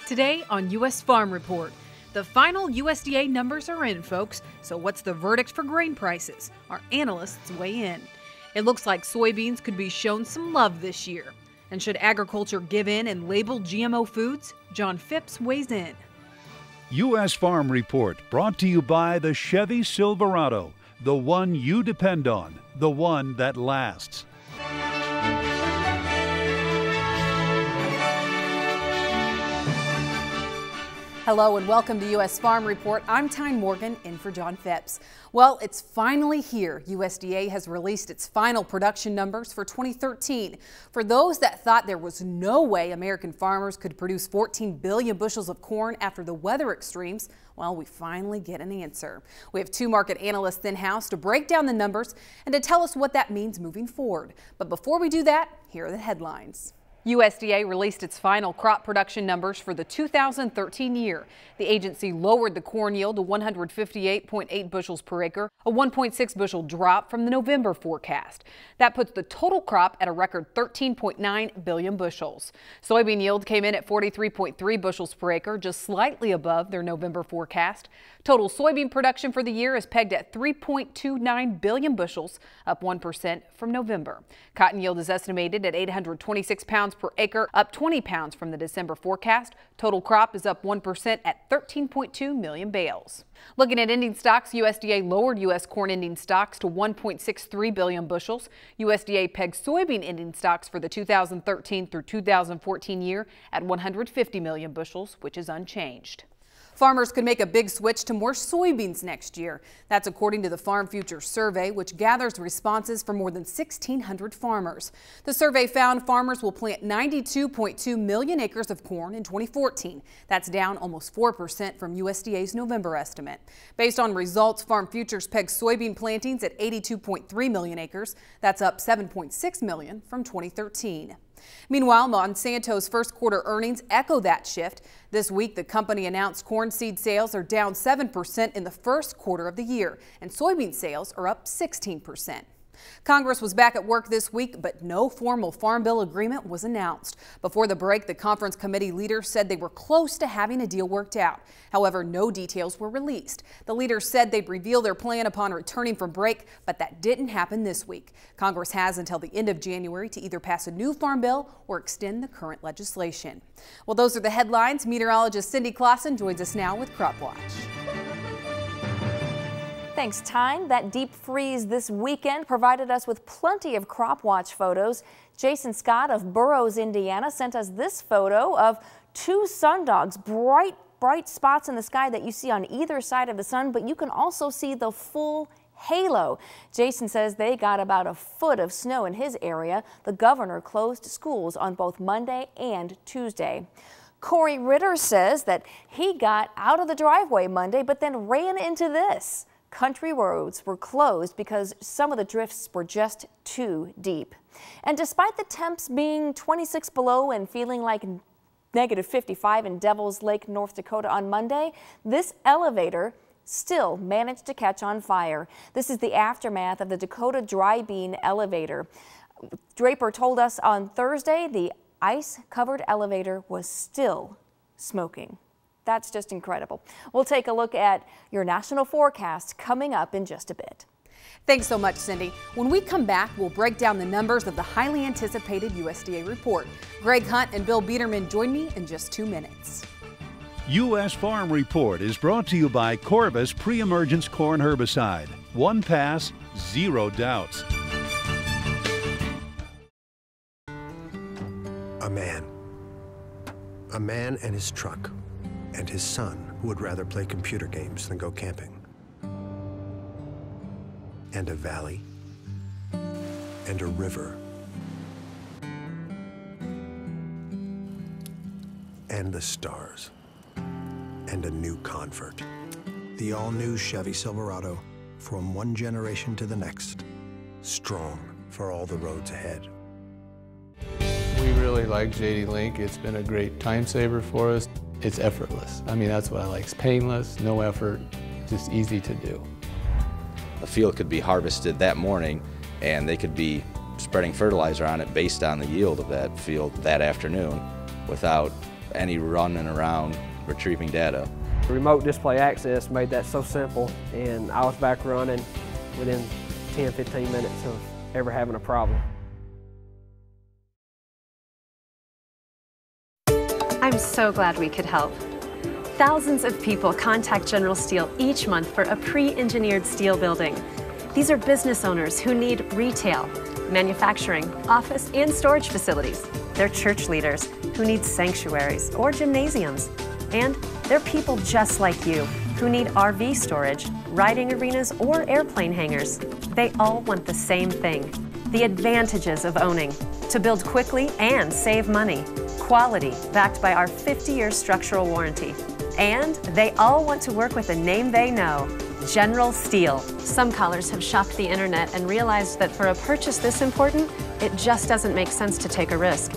Today on U.S. Farm Report, the final USDA numbers are in, folks. So what's the verdict for grain prices? Our analysts weigh in. It looks like soybeans could be shown some love this year. And should agriculture give in and label GMO foods? John Phipps weighs in. U.S. Farm Report brought to you by the Chevy Silverado, the one you depend on, the one that lasts. Hello and welcome to U.S. Farm Report. I'm Tyne Morgan in for John Phipps. Well, it's finally here. USDA has released its final production numbers for 2013. For those that thought there was no way American farmers could produce 14 billion bushels of corn after the weather extremes, well, we finally get an answer. We have two market analysts in-house to break down the numbers and to tell us what that means moving forward. But before we do that, here are the headlines. USDA released its final crop production numbers for the 2013 year. The agency lowered the corn yield to 158.8 bushels per acre, a 1.6 bushel drop from the November forecast. That puts the total crop at a record 13.9 billion bushels. Soybean yield came in at 43.3 bushels per acre, just slightly above their November forecast. Total soybean production for the year is pegged at 3.29 billion bushels, up 1% from November. Cotton yield is estimated at 826 pounds per acre, up 20 pounds from the December forecast. Total crop is up 1% at 13.2 million bales. Looking at ending stocks, USDA lowered U.S. corn ending stocks to 1.63 billion bushels. USDA pegged soybean ending stocks for the 2013 through 2014 year at 150 million bushels, which is unchanged. Farmers could make a big switch to more soybeans next year. That's according to the Farm Futures Survey, which gathers responses from more than 1,600 farmers. The survey found farmers will plant 92.2 million acres of corn in 2014. That's down almost 4% from USDA's November estimate. Based on results, Farm Futures pegged soybean plantings at 82.3 million acres. That's up 7.6 million from 2013. Meanwhile, Monsanto's first quarter earnings echo that shift. This week, the company announced corn seed sales are down 7% in the first quarter of the year, and soybean sales are up 16%. Congress was back at work this week, but no formal Farm Bill agreement was announced. Before the break, the conference committee leaders said they were close to having a deal worked out. However, no details were released. The leaders said they'd reveal their plan upon returning from break, but that didn't happen this week. Congress has until the end of January to either pass a new Farm Bill or extend the current legislation. Well, those are the headlines. Meteorologist Cindy Clausen joins us now with Crop Watch. Thanks, Tyne. That deep freeze this weekend provided us with plenty of crop watch photos. Jason Scott of Burroughs, Indiana, sent us this photo of two sundogs, bright spots in the sky that you see on either side of the sun, but you can also see the full halo. Jason says they got about a foot of snow in his area. The governor closed schools on both Monday and Tuesday. Corey Ritter says that he got out of the driveway Monday, but then ran into this. Country roads were closed because some of the drifts were just too deep. And despite the temps being 26 below and feeling like negative 55 in Devil's Lake, North Dakota on Monday, this elevator still managed to catch on fire. This is the aftermath of the Dakota Dry Bean elevator. Draper told us on Thursday the ice-covered elevator was still smoking. That's just incredible. We'll take a look at your national forecast coming up in just a bit. Thanks so much, Cindy. When we come back, we'll break down the numbers of the highly anticipated USDA report. Greg Hunt and Bill Biederman join me in just 2 minutes. U.S. Farm Report is brought to you by Corvus Pre-Emergence Corn Herbicide. One pass, zero doubts. A man and his truck. And his son, who would rather play computer games than go camping. And a valley. And a river. And the stars. And a new convert. The all-new Chevy Silverado, from one generation to the next. Strong for all the roads ahead. We really like JD Link. It's been a great time saver for us. It's effortless. I mean, that's what I like. It's painless, no effort, just easy to do. A field could be harvested that morning and they could be spreading fertilizer on it based on the yield of that field that afternoon without any running around retrieving data. Remote display access made that so simple, and I was back running within 10-15 minutes of ever having a problem. I'm so glad we could help. Thousands of people contact General Steel each month for a pre-engineered steel building. These are business owners who need retail, manufacturing, office, and storage facilities. They're church leaders who need sanctuaries or gymnasiums. And they're people just like you who need RV storage, riding arenas, or airplane hangars. They all want the same thing: the advantages of owning, to build quickly and save money, quality backed by our 50-year structural warranty. And they all want to work with a name they know: General Steel. Some callers have shopped the internet and realized that for a purchase this important, it just doesn't make sense to take a risk.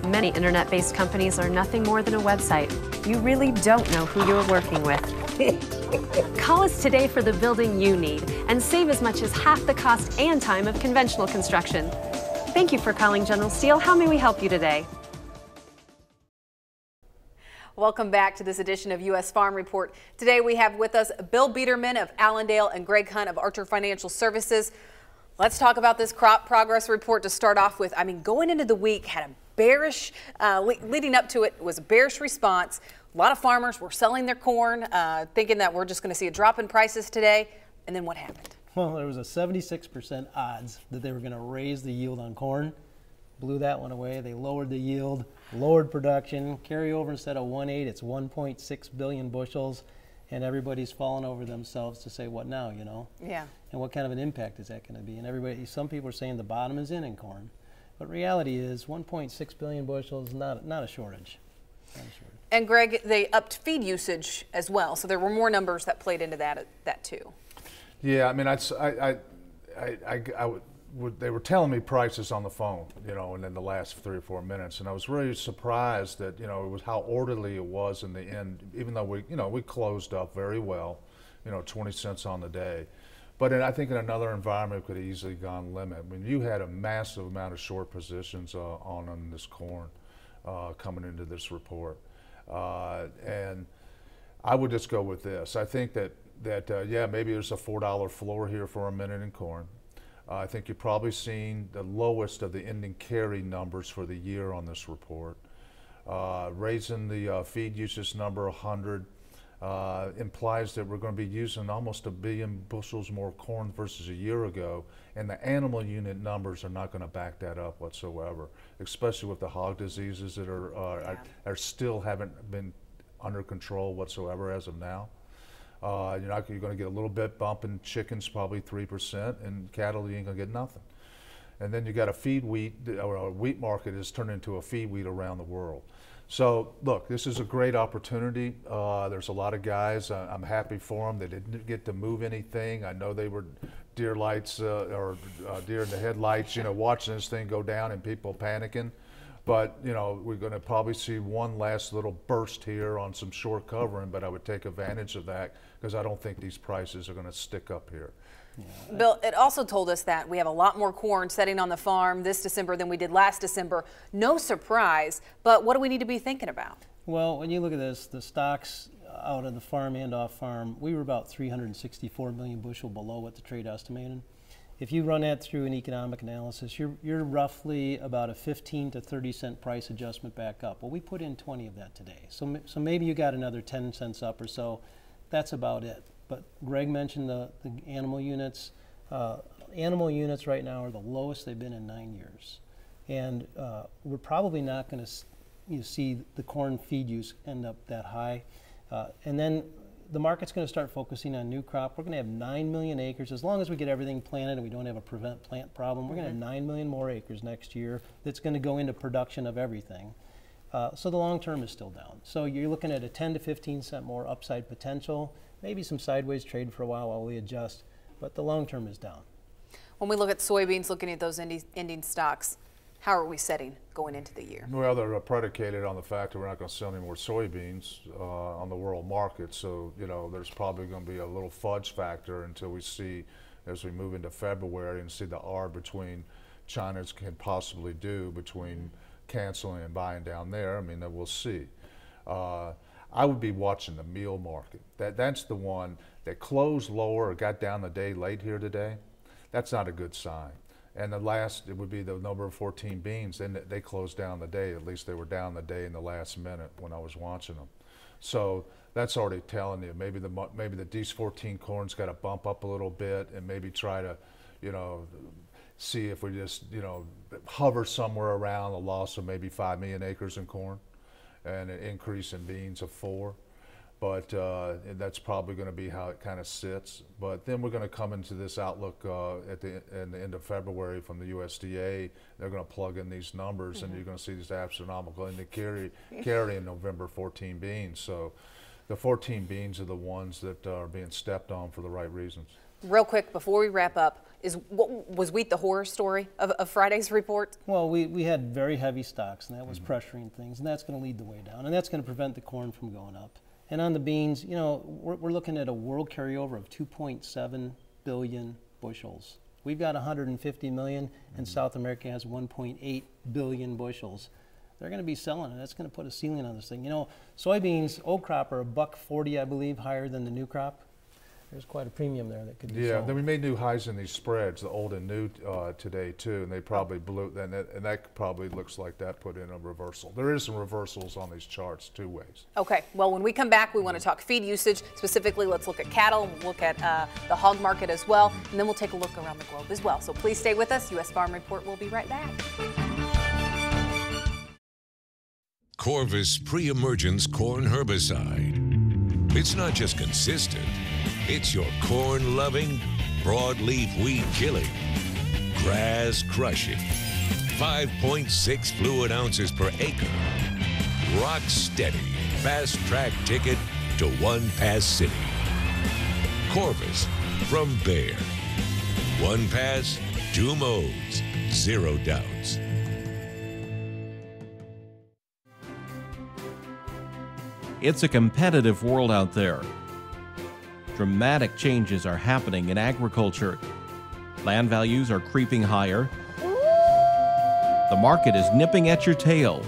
Many internet-based companies are nothing more than a website. You really don't know who you're working with. Call us today for the building you need and save as much as half the cost and time of conventional construction. Thank you for calling General Steel. How may we help you today? Welcome back to this edition of U.S. Farm Report. Today we have with us Bill Biederman of Allendale and Greg Hunt of Archer Financial Services. Let's talk about this crop progress report to start off with. I mean, going into the week had a bearish, leading up to it was a bearish response. A lot of farmers were selling their corn, thinking that we're just going to see a drop in prices today. And then what happened? Well, there was a 76% odds that they were going to raise the yield on corn. Blew that one away. They lowered the yield, lowered production. Carryover, instead of 1.8, it's 1.6 billion bushels. And everybody's falling over themselves to say, what now, you know? Yeah. And what kind of an impact is that going to be? And everybody, some people are saying the bottom is in corn. But reality is 1.6 billion bushels, not a shortage. Not a shortage. And Greg, they upped feed usage as well. So there were more numbers that played into that too. Yeah, I mean, they were telling me prices on the phone, you know, and in the last 3 or 4 minutes, and I was really surprised that, you know, it was how orderly it was in the end, even though we closed up very well, you know, 20 cents on the day. But I think in another environment, it could have easily gone limit. I mean, you had a massive amount of short positions on this corn coming into this report. And I would just go with this. I think that yeah, maybe there's a $4 floor here for a minute in corn. I think you've probably seen the lowest of the ending carry numbers for the year on this report. Raising the feed usage number 100 implies that we're going to be using almost 1 billion bushels more corn versus a year ago, and the animal unit numbers are not going to back that up whatsoever, especially with the hog diseases that are still haven't been under control whatsoever as of now. You're going to get a little bit bump in chickens, probably 3%, and cattle, you ain't going to get nothing. And then you got a feed wheat, or a wheat market has turned into a feed wheat around the world. So look, this is a great opportunity. There's a lot of guys, I'm happy for them. They didn't get to move anything. I know they were deer lights or deer in the headlights, you know, watching this thing go down and people panicking. But, you know, we're going to probably see one last little burst here on some short covering, but I would take advantage of that because I don't think these prices are going to stick up here. Yeah. Bill, it also told us that we have a lot more corn setting on the farm this December than we did last December. No surprise, but what do we need to be thinking about? Well, when you look at this, the stocks out of the farm and off farm, we were about 364 million bushel below what the trade estimated. If you run that through an economic analysis, you're roughly about a 15 to 30 cent price adjustment back up. Well, we put in 20 of that today. So maybe you got another 10 cents up or so. That's about it. But Greg mentioned the animal units. Animal units right now are the lowest they've been in 9 years. And we're probably not going to see the corn feed use end up that high. And then the market's going to start focusing on new crop. We're going to have 9 million acres. As long as we get everything planted and we don't have a prevent plant problem, we're going to have 9 million more acres next year that's going to go into production of everything. So the long term is still down. So you're looking at a 10 to 15 cent more upside potential, maybe some sideways trade for a while we adjust, but the long term is down. When we look at soybeans, looking at those ending stocks, how are we setting going into the year? Well, they're predicated on the fact that we're not going to sell any more soybeans on the world market. So, you know, there's probably going to be a little fudge factor until we see, as we move into February, and see the arb between China can possibly do between canceling and buying down there. I mean, we'll see. I would be watching the meal market. That's the one that closed lower or got down the day late here today. That's not a good sign. And the last, it would be the number of 14 beans. Then they closed down the day. At least they were down the day in the last minute when I was watching them. So that's already telling you maybe the DS14 corn's got to bump up a little bit and maybe try to, you know, see if we just, you know, hover somewhere around a loss of maybe 5 million acres in corn and an increase in beans of 4. But that's probably going to be how it kind of sits. But then we're going to come into this outlook in the end of February from the USDA. They're going to plug in these numbers, and you're going to see these astronomical and they carry in November 14 beans. So the 14 beans are the ones that are being stepped on for the right reasons. Real quick, before we wrap up, was wheat the horror story of Friday's report? Well, we had very heavy stocks, and that was pressuring things, and that's going to lead the way down, and that's going to prevent the corn from going up. And on the beans, you know, we're looking at a world carryover of 2.7 billion bushels. We've got 150 million, and South America has 1.8 billion bushels. They're going to be selling it. That's going to put a ceiling on this thing. You know, soybeans, old crop are $1.40, I believe, higher than the new crop. There's quite a premium there that could be sold. Then we made new highs in these spreads, the old and new today too, and they probably blew, and that probably looks like that put in a reversal. There is some reversals on these charts 2 ways. Okay, well, when we come back, we want to talk feed usage. Specifically, let's look at cattle, we'll look at the hog market as well, and then we'll take a look around the globe as well. So please stay with us. U.S. Farm Report will be right back. Corvus pre-emergence corn herbicide. It's not just consistent, it's your corn-loving, broadleaf weed killing, grass crushing, 5.6 fluid ounces per acre, rock steady, fast track ticket to 1 pass city. Corvus from Bayer. 1 pass, 2 modes, 0 doubts. It's a competitive world out there. Dramatic changes are happening in agriculture. Land values are creeping higher. The market is nipping at your tail.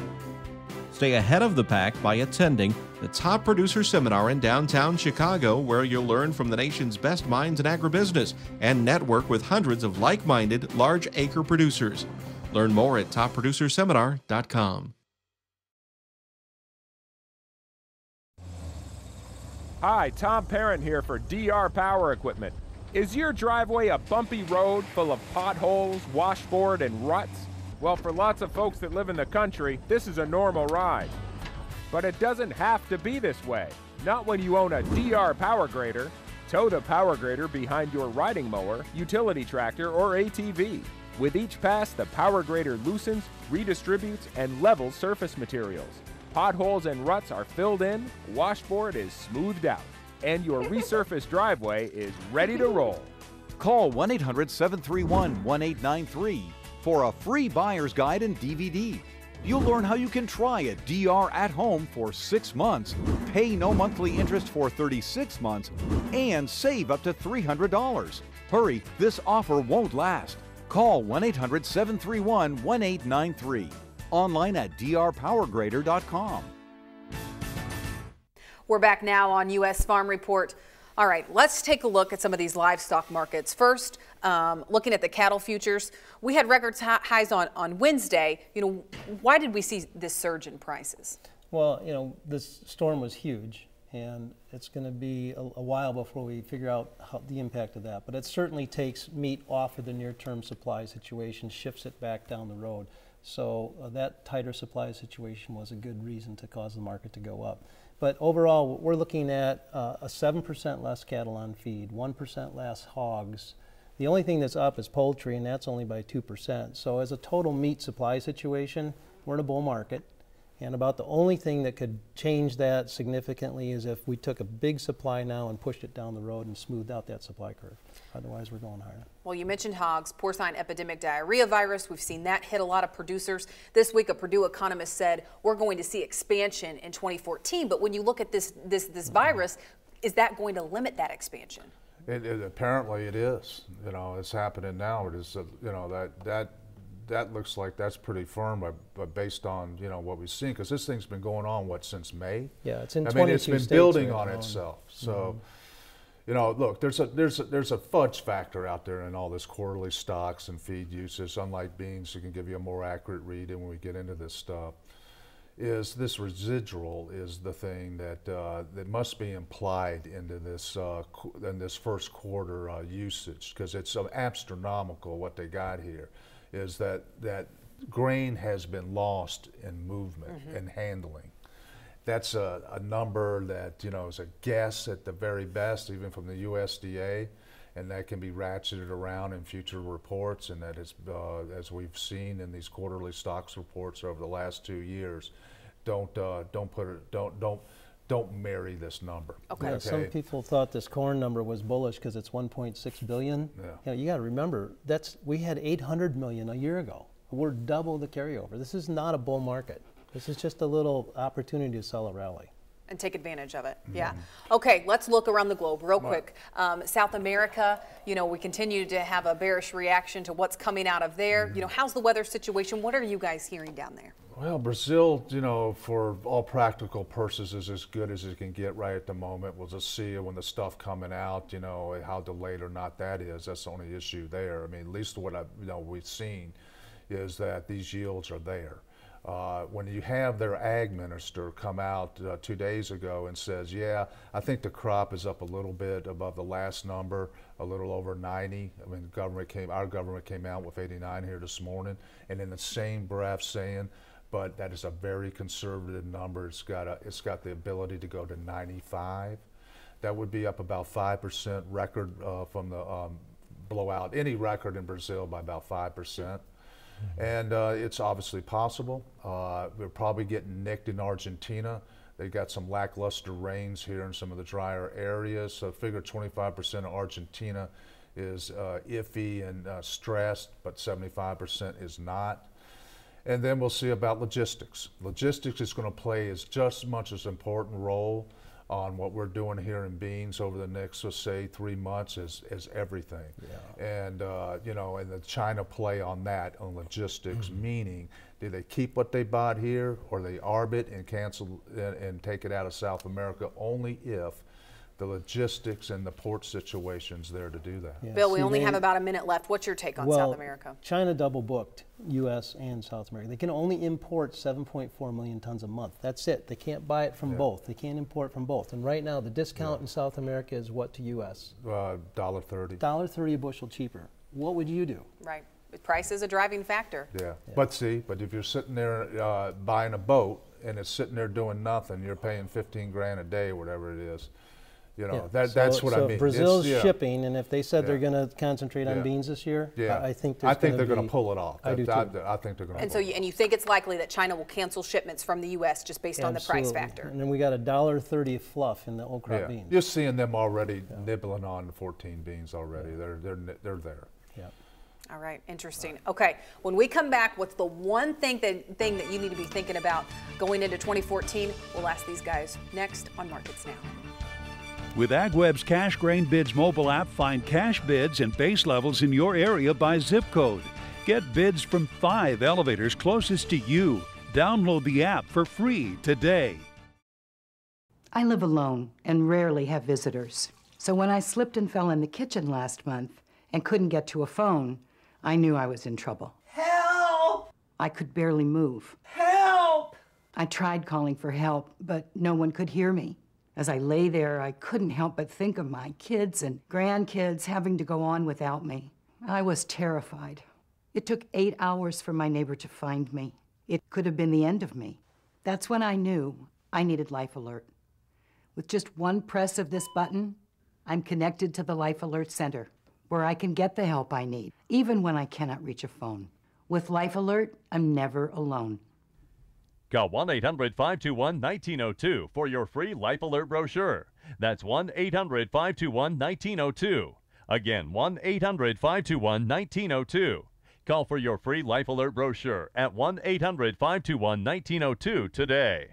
Stay ahead of the pack by attending the Top Producer Seminar in downtown Chicago, where you'll learn from the nation's best minds in agribusiness and network with hundreds of like-minded large acre producers. Learn more at topproducerseminar.com. Hi, Tom Parent here for DR Power Equipment. Is your driveway a bumpy road full of potholes, washboard, and ruts? Well, for lots of folks that live in the country, this is a normal ride. But it doesn't have to be this way. Not when you own a DR Power Grader. Tow the Power Grader behind your riding mower, utility tractor, or ATV. With each pass, the Power Grader loosens, redistributes, and levels surface materials. Potholes and ruts are filled in, washboard is smoothed out, and your resurfaced driveway is ready to roll. Call 1-800-731-1893 for a free buyer's guide and DVD. You'll learn how you can try a DR at home for 6 months, pay no monthly interest for 36 months, and save up to $300. Hurry, this offer won't last. Call 1-800-731-1893. Online at drpowergrader.com. We're back now on U.S. Farm Report. All right, let's take a look at some of these livestock markets. First, looking at the cattle futures, we had record highs on Wednesday. You know, why did we see this surge in prices? Well, you know, this storm was huge, and it's going to be a while before we figure out the impact of that. But it certainly takes meat off of the near-term supply situation, shifts it back down the road. So that tighter supply situation was a good reason to cause the market to go up. But overall, we're looking at a 7% less cattle on feed, 1% less hogs. The only thing that's up is poultry, and that's only by 2%. So as a total meat supply situation, we're in a bull market. And about the only thing that could change that significantly is if we took a big supply now and pushed it down the road and smoothed out that supply curve. Otherwise, we're going higher. Well, you mentioned hogs, porcine epidemic diarrhea virus. We've seen that hit a lot of producers. This week, a Purdue economist said we're going to see expansion in 2014. But when you look at this virus, is that going to limit that expansion? Apparently it is. You know, it's happening now. It is, you know, that looks like that's pretty firm, but based on, you know, what we've seen, because this thing's been going on, what, since May? Yeah, it's in 22 I mean, it's been states building right on now. itself. So, you know, look, there's a fudge factor out there in all this quarterly stocks and feed usage. Unlike beans, you can give you a more accurate read. And when we get into this stuff, is this residual is the thing that that must be implied into this in this first quarter usage, because it's astronomical what they got here. Is that grain has been lost in movement and handling. That's a number that, you know, is a guess at the very best, even from the USDA, and that can be ratcheted around in future reports. And that is, as we've seen in these quarterly stocks reports over the last 2 years, don't marry this number. Okay. Yeah, some people thought this corn number was bullish because it's 1.6 billion. Yeah. You know, you got to remember we had 800 million a year ago. We're double the carryover. This is not a bull market. This is just a little opportunity to sell a rally. And take advantage of it. Yeah. Okay, let's look around the globe real quick. South America, you know, we continue to have a bearish reaction to what's coming out of there. You know, how's the weather situation? What are you guys hearing down there? Well, Brazil, you know, for all practical purposes, is as good as it can get right at the moment. We'll just see when the stuff coming out, you know, how delayed or not that is. That's the only issue there. I mean, at least what we've seen is that these yields are there. When you have their ag minister come out 2 days ago and says, yeah, I think the crop is up a little bit above the last number, a little over 90. I mean, our government came out with 89 here this morning, and in the same breath saying, but that is a very conservative number. It's got the ability to go to 95. That would be up about 5% record from the blowout, any record in Brazil by about 5%. And it's obviously possible. We're probably getting nicked in Argentina. They got some lackluster rains here in some of the drier areas. So figure 25% of Argentina is iffy and stressed, but 75% is not. And then we'll see about logistics. Logistics is going to play just as much as important role on what we're doing here in beans over the next, let's say, 3 months as everything. Yeah. And, you know, and the China play on that, on logistics, meaning, do they keep what they bought here, or they arb it and cancel and take it out of South America, only if the logistics and the port situation's there to do that. Yeah. Bill, we only have about a minute left. What's your take on South America? China double booked U.S. and South America. They can only import 7.4 million tons a month. That's it. They can't buy it from both. They can't import from both. And right now, the discount in South America is what to U.S.? $1.30. $1.30 a bushel cheaper. What would you do? Right. Price is a driving factor. Yeah. But if you're sitting there buying a boat and it's sitting there doing nothing, you're paying 15 grand a day, whatever it is. You know, that's what I mean. Brazil's shipping, and if they said they're going to concentrate on beans this year, I think they're going to pull it off. I do too. I think they're going to. And so, you think it's likely that China will cancel shipments from the U.S. just based on the price factor? And then we got $1.30 fluff in the old crop beans. You're seeing them already nibbling on 14 beans already. They're there. Yeah. All right, interesting. Okay, when we come back, what's the one thing that you need to be thinking about going into 2014? We'll ask these guys next on Markets Now. With AgWeb's Cash Grain Bids mobile app, find cash bids and base levels in your area by zip code. Get bids from 5 elevators closest to you. Download the app for free today. I live alone and rarely have visitors. So when I slipped and fell in the kitchen last month and couldn't get to a phone, I knew I was in trouble. Help! I could barely move. Help! I tried calling for help, but no one could hear me. As I lay there, I couldn't help but think of my kids and grandkids having to go on without me. I was terrified. It took 8 hours for my neighbor to find me. It could have been the end of me. That's when I knew I needed Life Alert. With just one press of this button, I'm connected to the Life Alert Center, where I can get the help I need, even when I cannot reach a phone. With Life Alert, I'm never alone. Call 1-800-521-1902 for your free Life Alert brochure. That's 1-800-521-1902. Again, 1-800-521-1902. Call for your free Life Alert brochure at 1-800-521-1902 today.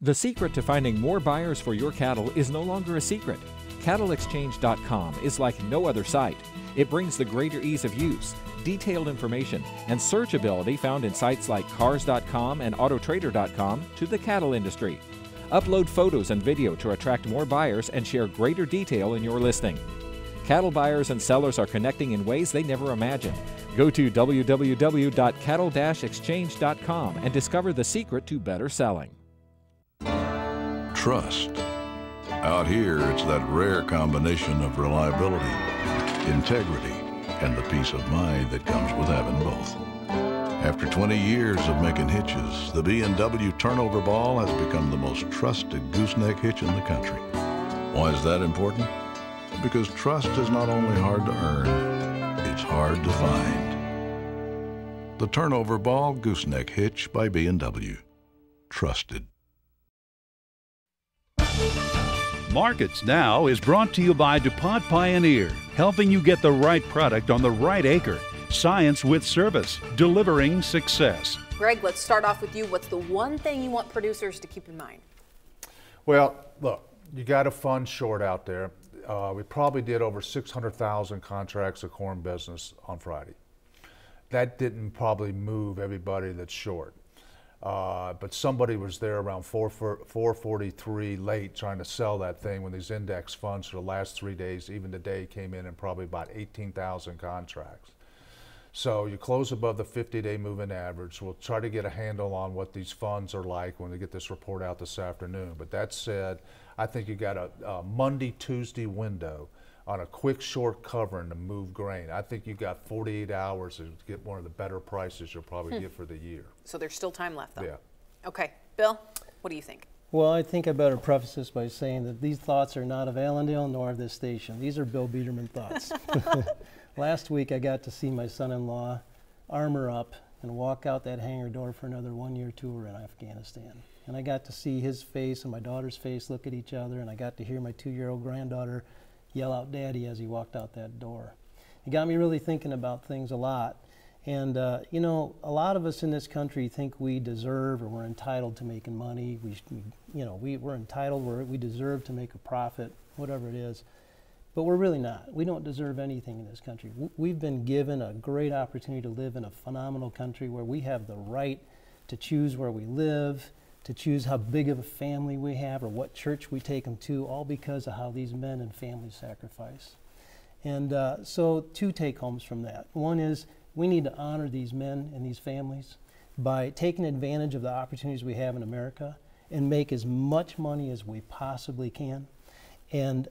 The secret to finding more buyers for your cattle is no longer a secret. CattleExchange.com is like no other site. It brings the greater ease of use, detailed information, and searchability found in sites like Cars.com and Autotrader.com to the cattle industry. Upload photos and video to attract more buyers and share greater detail in your listing. Cattle buyers and sellers are connecting in ways they never imagined. Go to www.cattle-exchange.com and discover the secret to better selling. Trust. Out here, it's that rare combination of reliability, integrity, and the peace of mind that comes with having both. After 20 years of making hitches, the B&W Turnover Ball has become the most trusted gooseneck hitch in the country. Why is that important? Because trust is not only hard to earn, it's hard to find. The Turnover Ball Gooseneck Hitch by B&W. Trusted. Markets Now is brought to you by DuPont Pioneer, helping you get the right product on the right acre. Science with service, delivering success. Greg, let's start off with you. What's the one thing you want producers to keep in mind? Well, look, you got a fund short out there. We probably did over 600,000 contracts of corn business on Friday. That didn't probably move everybody that's short. But somebody was there around 4:43 late trying to sell that thing when these index funds for the last 3 days, even today, came in and probably about 18,000 contracts. So you close above the 50-day moving average. We'll try to get a handle on what these funds are like when we get this report out this afternoon. But that said, I think you got a Monday, Tuesday window on a quick short covering to move grain. I think you got 48 hours to get one of the better prices you'll probably get for the year. So there's still time left, though. Yeah. Okay, Bill, what do you think? Well, I think I better preface this by saying that these thoughts are not of Allendale nor of this station. These are Bill Biederman thoughts. Last week, I got to see my son-in-law armor up and walk out that hangar door for another one-year tour in Afghanistan. And I got to see his face and my daughter's face look at each other, and I got to hear my 2-year-old granddaughter yell out "Daddy" as he walked out that door. It got me really thinking about things a lot. And you know, a lot of us in this country think we deserve or we're entitled to making money. We're entitled, we deserve to make a profit, whatever it is. But we're really not. We don't deserve anything in this country. We've been given a great opportunity to live in a phenomenal country where we have the right to choose where we live, to choose how big of a family we have or what church we take them to, all because of how these men and families sacrifice. And so 2 take-homes from that. One is we need to honor these men and these families by taking advantage of the opportunities we have in America and make as much money as we possibly can. And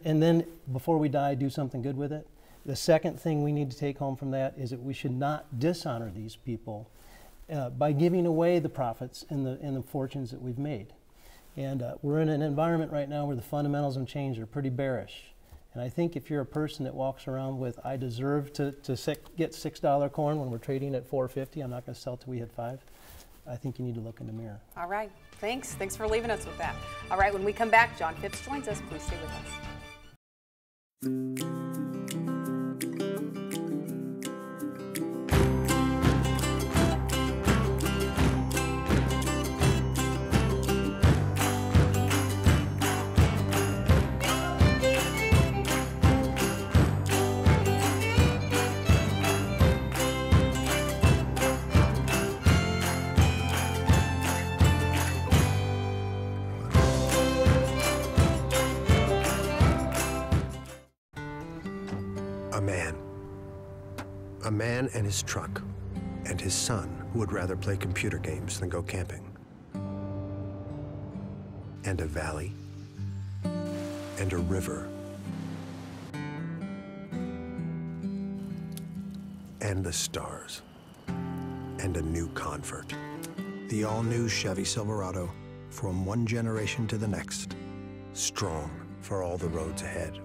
then before we die, do something good with it. The second thing we need to take home from that is that we should not dishonor these people by giving away the profits and the fortunes that we've made. And we're in an environment right now where the fundamentals and change are pretty bearish. And I think if you're a person that walks around with, I deserve to get $6 corn when we're trading at $4.50, I'm not going to sell till we hit $5, I think you need to look in the mirror. All right. Thanks for leaving us with that. All right, when we come back, John Phipps joins us. Please stay with us. A man and his truck, and his son who would rather play computer games than go camping. And a valley, and a river, and the stars, and a new convert. The all-new Chevy Silverado, from one generation to the next, strong for all the roads ahead.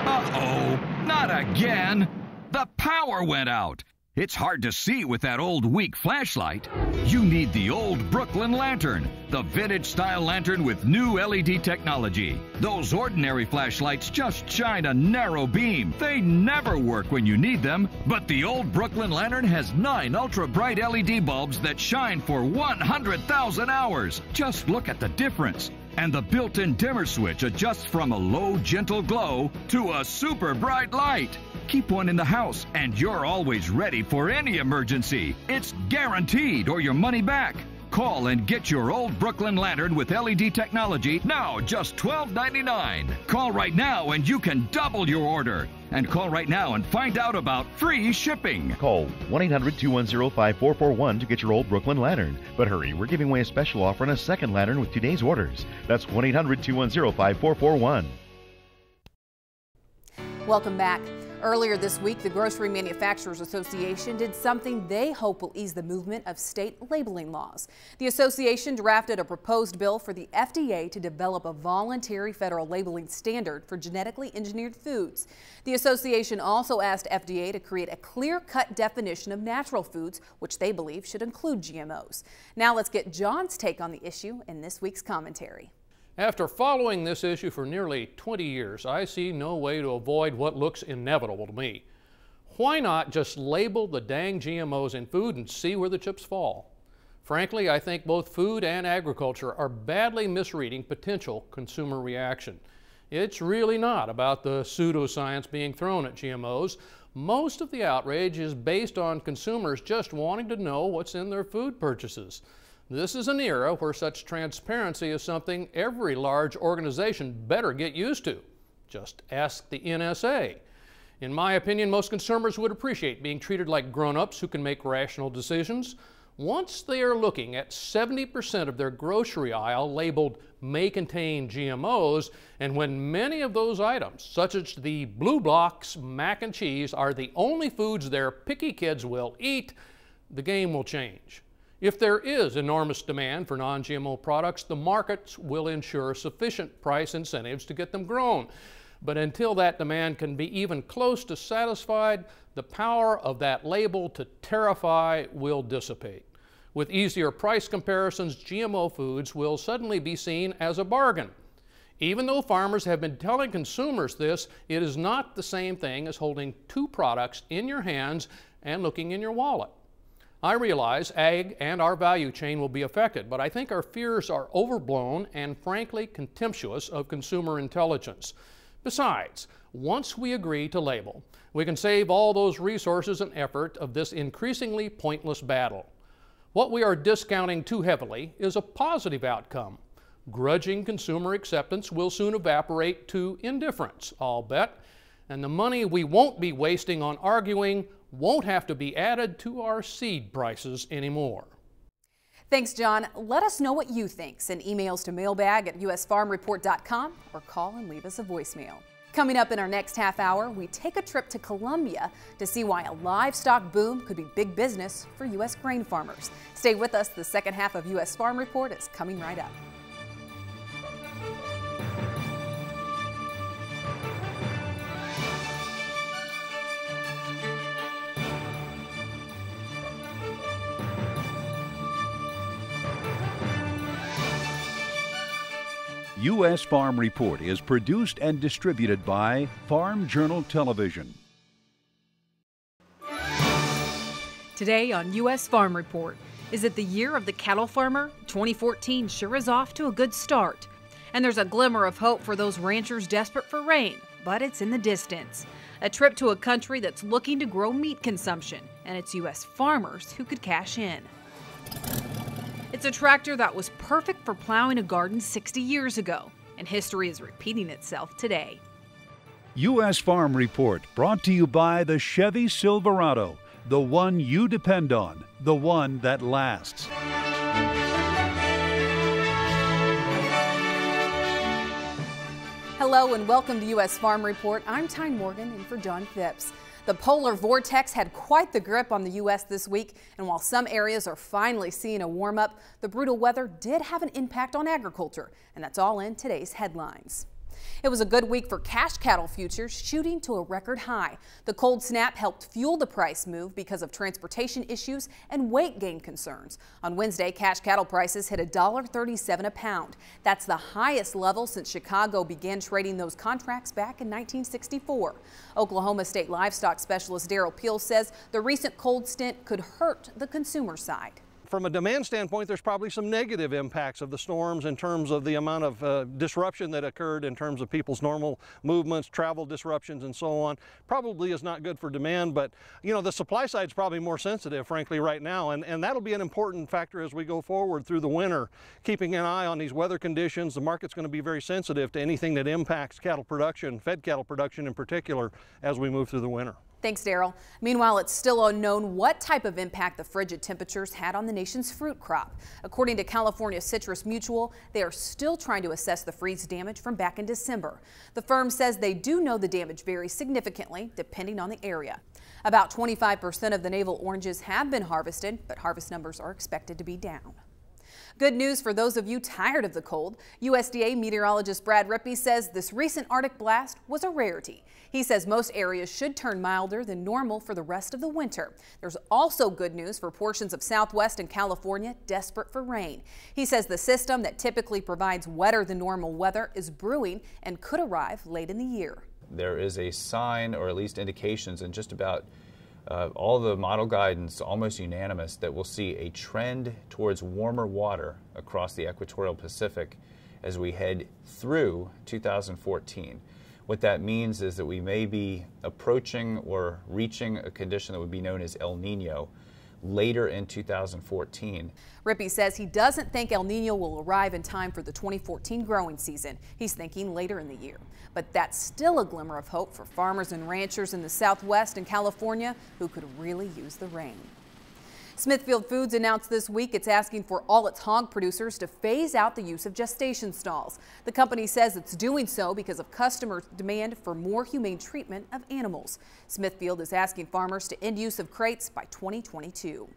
Uh-oh, not again! The power went out! It's hard to see with that old, weak flashlight. You need the old Brooklyn Lantern, the vintage-style lantern with new LED technology. Those ordinary flashlights just shine a narrow beam. They never work when you need them. But the old Brooklyn Lantern has 9 ultra-bright LED bulbs that shine for 100,000 hours. Just look at the difference. And the built-in dimmer switch adjusts from a low, gentle glow to a super bright light. Keep one in the house, and you're always ready for any emergency. It's guaranteed or your money back. Call and get your old Brooklyn Lantern with LED technology now, just $12.99. Call right now and you can double your order. And call right now and find out about free shipping. Call 1-800-210-5441 to get your old Brooklyn Lantern. But hurry, we're giving away a special offer on a second lantern with today's orders. That's 1-800-210-5441. Welcome back. Earlier this week, the Grocery Manufacturers Association did something they hope will ease the movement of state labeling laws. The association drafted a proposed bill for the FDA to develop a voluntary federal labeling standard for genetically engineered foods. The association also asked FDA to create a clear-cut definition of natural foods, which they believe should include GMOs. Now let's get John's take on the issue in this week's commentary. After following this issue for nearly 20 years, I see no way to avoid what looks inevitable to me. Why not just label the dang GMOs in food and see where the chips fall? Frankly, I think both food and agriculture are badly misreading potential consumer reaction. It's really not about the pseudoscience being thrown at GMOs. Most of the outrage is based on consumers just wanting to know what's in their food purchases. This is an era where such transparency is something every large organization better get used to. Just ask the NSA. In my opinion, most consumers would appreciate being treated like grown-ups who can make rational decisions. Once they are looking at 70% of their grocery aisle labeled may contain GMOs, and when many of those items, such as the Blue Block's mac and cheese, are the only foods their picky kids will eat, the game will change. If there is enormous demand for non-GMO products, the markets will ensure sufficient price incentives to get them grown. But until that demand can be even close to satisfied, the power of that label to terrify will dissipate. With easier price comparisons, GMO foods will suddenly be seen as a bargain. Even though farmers have been telling consumers this, it is not the same thing as holding 2 products in your hands and looking in your wallet. I realize ag and our value chain will be affected, but I think our fears are overblown and frankly contemptuous of consumer intelligence. Besides, once we agree to label, we can save all those resources and effort of this increasingly pointless battle. What we are discounting too heavily is a positive outcome. Grudging consumer acceptance will soon evaporate to indifference, I'll bet, and the money we won't be wasting on arguing won't have to be added to our seed prices anymore. Thanks, John. Let us know what you think. Send emails to mailbag@usfarmreport.com or call and leave us a voicemail. Coming up in our next half hour, we take a trip to Colombia to see why a livestock boom could be big business for U.S. grain farmers. Stay with us. The second half of U.S. Farm Report is coming right up. U.S. Farm Report is produced and distributed by Farm Journal Television. Today on U.S. Farm Report, is it the year of the cattle farmer? 2014 sure is off to a good start. And there's a glimmer of hope for those ranchers desperate for rain, but it's in the distance. A trip to a country that's looking to grow meat consumption, and it's U.S. farmers who could cash in. It's a tractor that was perfect for plowing a garden 60 years ago, and history is repeating itself today. U.S. Farm Report brought to you by the Chevy Silverado, the one you depend on, the one that lasts. Hello and welcome to U.S. Farm Report. I'm Tyne Morgan in for John Phipps. The polar vortex had quite the grip on the U.S. this week, and while some areas are finally seeing a warm-up, the brutal weather did have an impact on agriculture, and that's all in today's headlines. It was a good week for cash cattle futures, shooting to a record high. The cold snap helped fuel the price move because of transportation issues and weight gain concerns. On Wednesday, cash cattle prices hit $1.37 a pound. That's the highest level since Chicago began trading those contracts back in 1964. Oklahoma State livestock specialist Daryl Peel says the recent cold stint could hurt the consumer side. From a demand standpoint, there's probably some negative impacts of the storms in terms of the amount of disruption that occurred in terms of people's normal movements, travel disruptions, and so on. Probably is not good for demand, but you know, the supply side is probably more sensitive, frankly, right now, and that'll be an important factor as we go forward through the winter. Keeping an eye on these weather conditions, the market's going to be very sensitive to anything that impacts cattle production, fed cattle production in particular, as we move through the winter. Thanks, Daryl. Meanwhile, it's still unknown what type of impact the frigid temperatures had on the nation's fruit crop. According to California Citrus Mutual, they are still trying to assess the freeze damage from back in December. The firm says they do know the damage varies significantly depending on the area. About 25% of the navel oranges have been harvested, but harvest numbers are expected to be down. Good news for those of you tired of the cold. USDA meteorologist Brad Rippey says this recent Arctic blast was a rarity. He says most areas should turn milder than normal for the rest of the winter. There's also good news for portions of Southwest and California desperate for rain. He says the system that typically provides wetter than normal weather is brewing and could arrive late in the year. There is a sign, or at least indications, in just about all the model guidance, almost unanimous, that we'll see a trend towards warmer water across the equatorial Pacific as we head through 2014. What that means is that we may be approaching or reaching a condition that would be known as El Nino later in 2014. Rippey says he doesn't think El Nino will arrive in time for the 2014 growing season. He's thinking later in the year. But that's still a glimmer of hope for farmers and ranchers in the Southwest and California who could really use the rain. Smithfield Foods announced this week it's asking for all its hog producers to phase out the use of gestation stalls. The company says it's doing so because of customer demand for more humane treatment of animals. Smithfield is asking farmers to end use of crates by 2022.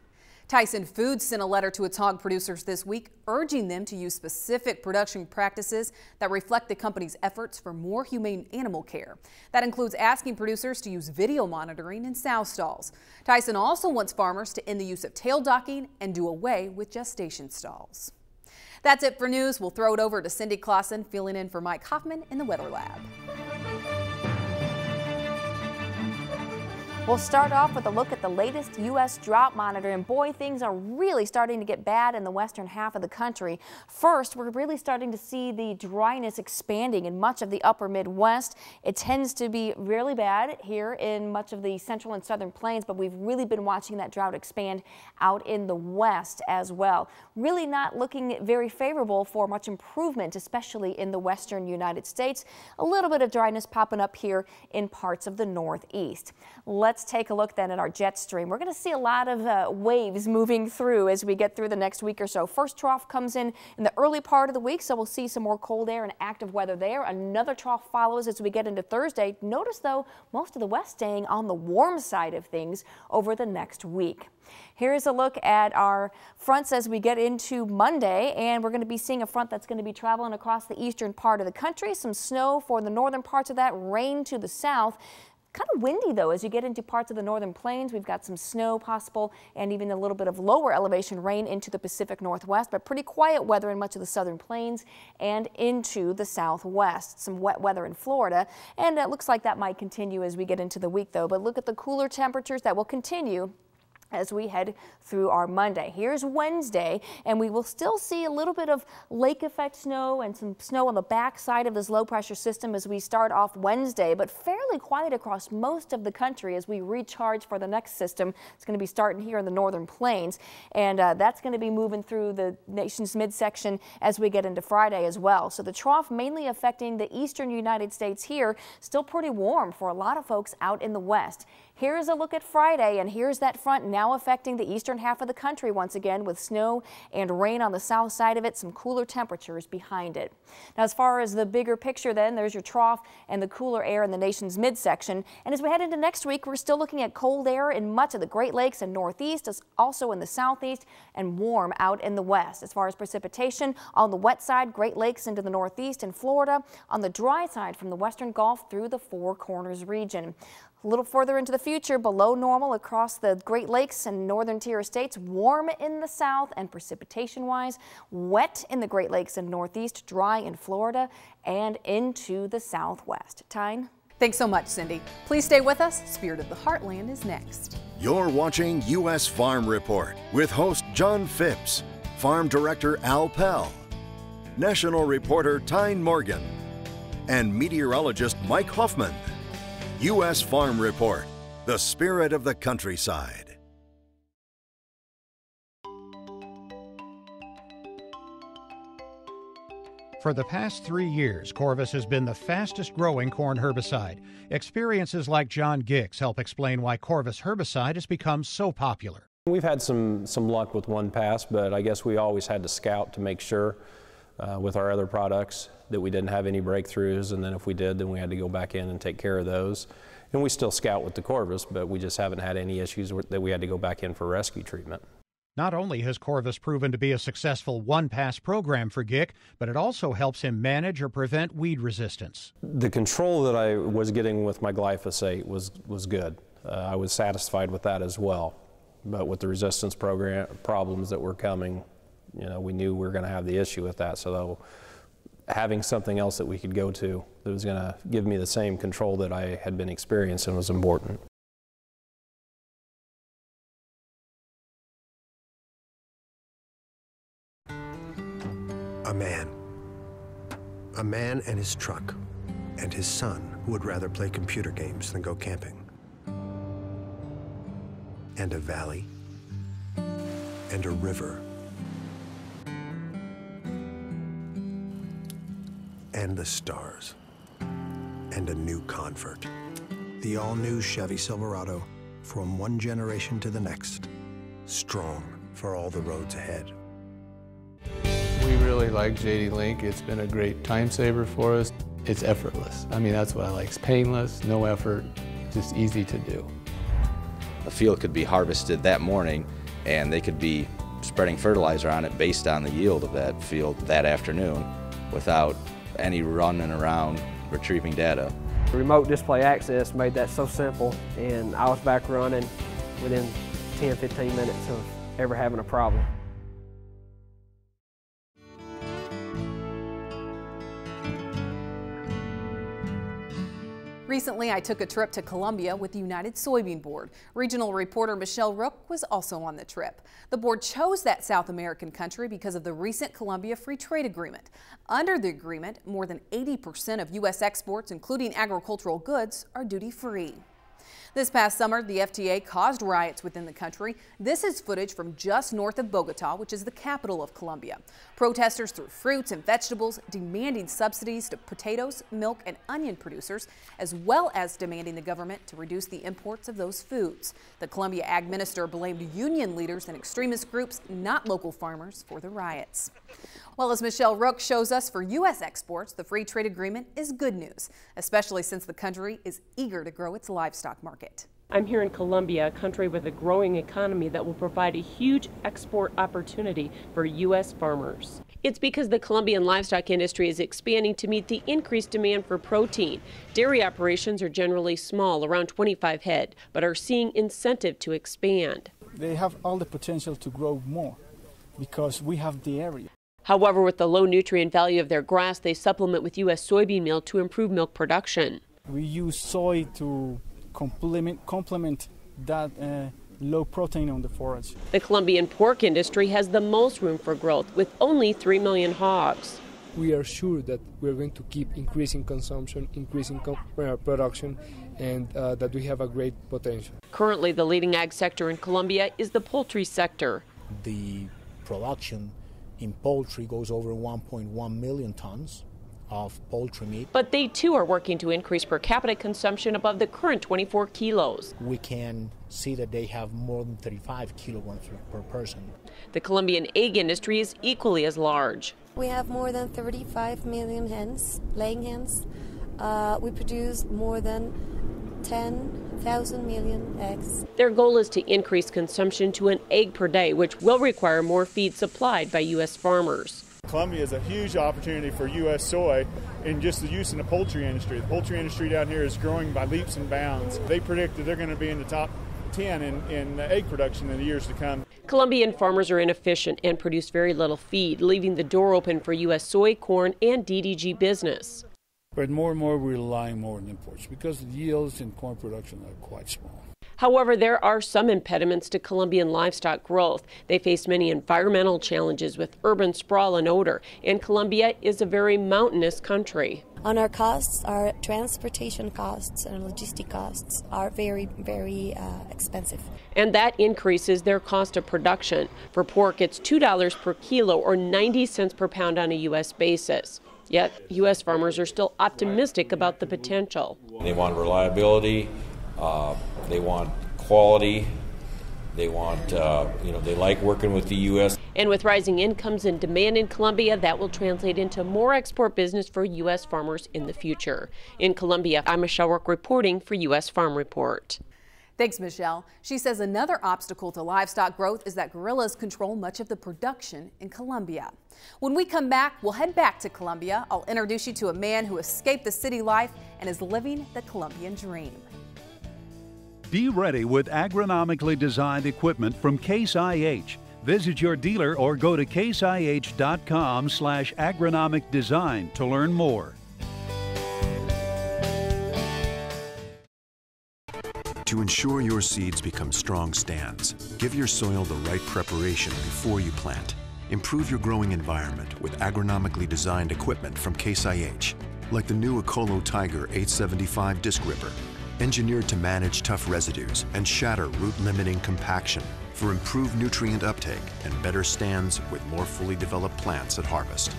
Tyson Foods sent a letter to its hog producers this week urging them to use specific production practices that reflect the company's efforts for more humane animal care. That includes asking producers to use video monitoring in sow stalls. Tyson also wants farmers to end the use of tail docking and do away with gestation stalls. That's it for news. We'll throw it over to Cindy Clausen, filling in for Mike Hoffman in the Weather Lab. We'll start off with a look at the latest U.S. drought monitor, and boy, things are really starting to get bad in the western half of the country. First, we're really starting to see the dryness expanding in much of the upper Midwest. It tends to be really bad here in much of the central and southern plains, but we've really been watching that drought expand out in the west as well. Really not looking very favorable for much improvement, especially in the western United States. A little bit of dryness popping up here in parts of the northeast. Let's take a look then at our jet stream. We're going to see a lot of waves moving through as we get through the next week or so. First trough comes in the early part of the week, so we'll see some more cold air and active weather there. Another trough follows as we get into Thursday. Notice, though, most of the west staying on the warm side of things over the next week. Here's a look at our fronts as we get into Monday, and we're going to be seeing a front that's going to be traveling across the eastern part of the country. Some snow for the northern parts of that, rain to the south. Kind of windy, though, as you get into parts of the northern plains. We've got some snow possible and even a little bit of lower elevation rain into the Pacific Northwest, but pretty quiet weather in much of the southern plains and into the southwest. Some wet weather in Florida, and it looks like that might continue as we get into the week, though. But look at the cooler temperatures that will continue as we head through our Monday. Here's Wednesday, and we will still see a little bit of lake effect snow and some snow on the back side of this low pressure system as we start off Wednesday, but fairly quiet across most of the country as we recharge for the next system. It's going to be starting here in the northern plains, and that's going to be moving through the nation's midsection as we get into Friday as well. So the trough mainly affecting the eastern United States here, still pretty warm for a lot of folks out in the west. Here's a look at Friday, and here's that front now affecting the eastern half of the country once again, with snow and rain on the south side of it, some cooler temperatures behind it. Now, as far as the bigger picture then, there's your trough and the cooler air in the nation's midsection. And as we head into next week, we're still looking at cold air in much of the Great Lakes and Northeast, also in the southeast, and warm out in the west. As far as precipitation, on the wet side, Great Lakes into the northeast and Florida. On the dry side, from the western Gulf through the Four Corners region. A little further into the future, below normal across the Great Lakes and northern tier states, warm in the south and precipitation-wise, wet in the Great Lakes and Northeast, dry in Florida and into the southwest. Tyne? Thanks so much, Cindy. Please stay with us. Spirit of the Heartland is next. You're watching U.S. Farm Report with host John Phipps, Farm Director Al Pell, National Reporter Tyne Morgan, and meteorologist Mike Hoffman. U.S. Farm Report, the spirit of the countryside. For the past 3 years, Corvus has been the fastest growing corn herbicide. Experiences like John Gix help explain why Corvus herbicide has become so popular. We've had some luck with one pass, but I guess we always had to scout to make sure with our other products that we didn't have any breakthroughs, and then if we did, then we had to go back in and take care of those. And we still scout with the Corvus, but we just haven't had any issues that we had to go back in for rescue treatment. Not only has Corvus proven to be a successful one-pass program for Gick, but it also helps him manage or prevent weed resistance. The control that I was getting with my glyphosate was good. I was satisfied with that as well. But with the resistance problems that were coming, we knew we were going to have the issue with that. So having something else that we could go to that was going to give me the same control that I had been experiencing was important. A man and his truck, and his son who would rather play computer games than go camping. And a valley, and a river, and the stars, and a new convert. The all-new Chevy Silverado, from one generation to the next, strong for all the roads ahead. We really like JD Link. It's been a great time saver for us. It's effortless. I mean, that's what I like. It's painless, no effort, just easy to do. A field could be harvested that morning, and they could be spreading fertilizer on it based on the yield of that field that afternoon without any running around retrieving data. Remote display access made that so simple, and I was back running within 10-15 minutes of ever having a problem. Recently, I took a trip to Colombia with the United Soybean Board. Regional reporter Michelle Rook was also on the trip. The board chose that South American country because of the recent Colombia Free Trade Agreement. Under the agreement, more than 80% of U.S. exports, including agricultural goods, are duty-free. This past summer, the FTA caused riots within the country. This is footage from just north of Bogota, which is the capital of Colombia. Protesters threw fruits and vegetables, demanding subsidies to potatoes, milk, and onion producers, as well as demanding the government to reduce the imports of those foods. The Colombia ag minister blamed union leaders and extremist groups, not local farmers, for the riots. Well, as Michelle Rook shows us, for U.S. exports, the free trade agreement is good news, especially since the country is eager to grow its livestock market. I'm here in Colombia, a country with a growing economy that will provide a huge export opportunity for U.S. farmers. It's because the Colombian livestock industry is expanding to meet the increased demand for protein. Dairy operations are generally small, around 25 head, but are seeing incentive to expand. They have all the potential to grow more because we have the area. However, with the low nutrient value of their grass, they supplement with U.S. soybean meal to improve milk production. We use soy to complement that low protein on the forage. The Colombian pork industry has the most room for growth, with only 3 million hogs. We are sure that we're going to keep increasing consumption, increasing production, and that we have a great potential. Currently, the leading ag sector in Colombia is the poultry sector. The production in poultry goes over 1.1 million tons of poultry meat. But they too are working to increase per capita consumption above the current 24 kilos. We can see that they have more than 35 kilograms per person. The Colombian egg industry is equally as large. We have more than 35 million hens, laying hens. We produce more than 10,000 million eggs. Their goal is to increase consumption to an egg per day, which will require more feed supplied by U.S. farmers. Colombia is a huge opportunity for U.S. soy in just the use in the poultry industry. The poultry industry down here is growing by leaps and bounds. They predict that they're going to be in the top 10 in egg production in the years to come. Colombian farmers are inefficient and produce very little feed, leaving the door open for U.S. soy, corn, and DDG business. But more and more we're relying more on imports because the yields in corn production are quite small. However, there are some impediments to Colombian livestock growth. They face many environmental challenges with urban sprawl and odor, and Colombia is a very mountainous country. On our costs, our transportation costs and logistic costs are very, very expensive. And that increases their cost of production. For pork, it's $2 per kilo or 90 cents per pound on a U.S. basis. Yet, U.S. farmers are still optimistic about the potential. They want reliability, they want quality, they want, they like working with the U.S. And with rising incomes and demand in Colombia, that will translate into more export business for U.S. farmers in the future. In Colombia, I'm Michelle Rourke reporting for U.S. Farm Report. Thanks, Michelle. She says another obstacle to livestock growth is that guerrillas control much of the production in Colombia. When we come back, we'll head back to Colombia. I'll introduce you to a man who escaped the city life and is living the Colombian dream. Be ready with agronomically designed equipment from Case IH. Visit your dealer or go to caseih.com/agronomic design to learn more. To ensure your seeds become strong stands, give your soil the right preparation before you plant. Improve your growing environment with agronomically designed equipment from Case IH, like the new Ecolo Tiger 875 disc ripper, engineered to manage tough residues and shatter root-limiting compaction for improved nutrient uptake and better stands with more fully developed plants at harvest.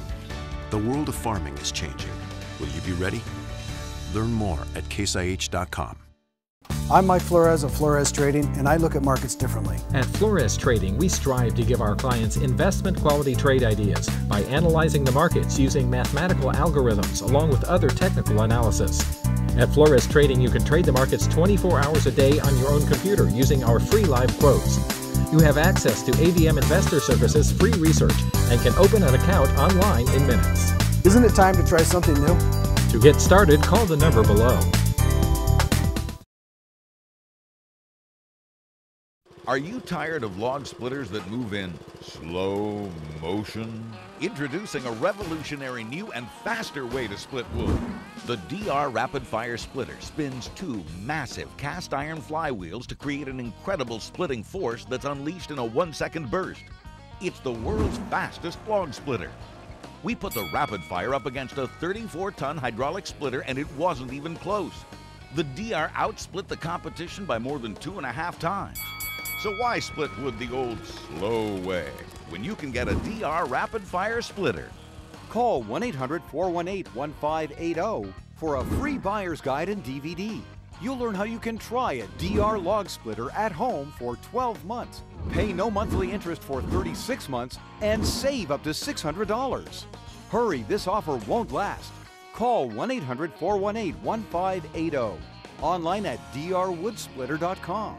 The world of farming is changing. Will you be ready? Learn more at caseih.com. I'm Mike Flores of Flores Trading, and I look at markets differently. At Flores Trading, we strive to give our clients investment quality trade ideas by analyzing the markets using mathematical algorithms along with other technical analysis. At Flores Trading, you can trade the markets 24 hours a day on your own computer using our free live quotes. You have access to AVM Investor Services free research and can open an account online in minutes. Isn't it time to try something new? To get started, call the number below. Are you tired of log splitters that move in slow motion? Introducing a revolutionary new and faster way to split wood. The DR Rapid Fire Splitter spins two massive cast iron flywheels to create an incredible splitting force that's unleashed in a 1-second burst. It's the world's fastest log splitter. We put the Rapid Fire up against a 34-ton hydraulic splitter and it wasn't even close. The DR outsplit the competition by more than 2.5 times. So why split wood the old slow way when you can get a DR Rapid Fire Splitter? Call 1-800-418-1580 for a free buyer's guide and DVD. You'll learn how you can try a DR log splitter at home for 12 months, pay no monthly interest for 36 months, and save up to $600. Hurry, this offer won't last. Call 1-800-418-1580. Online at drwoodsplitter.com.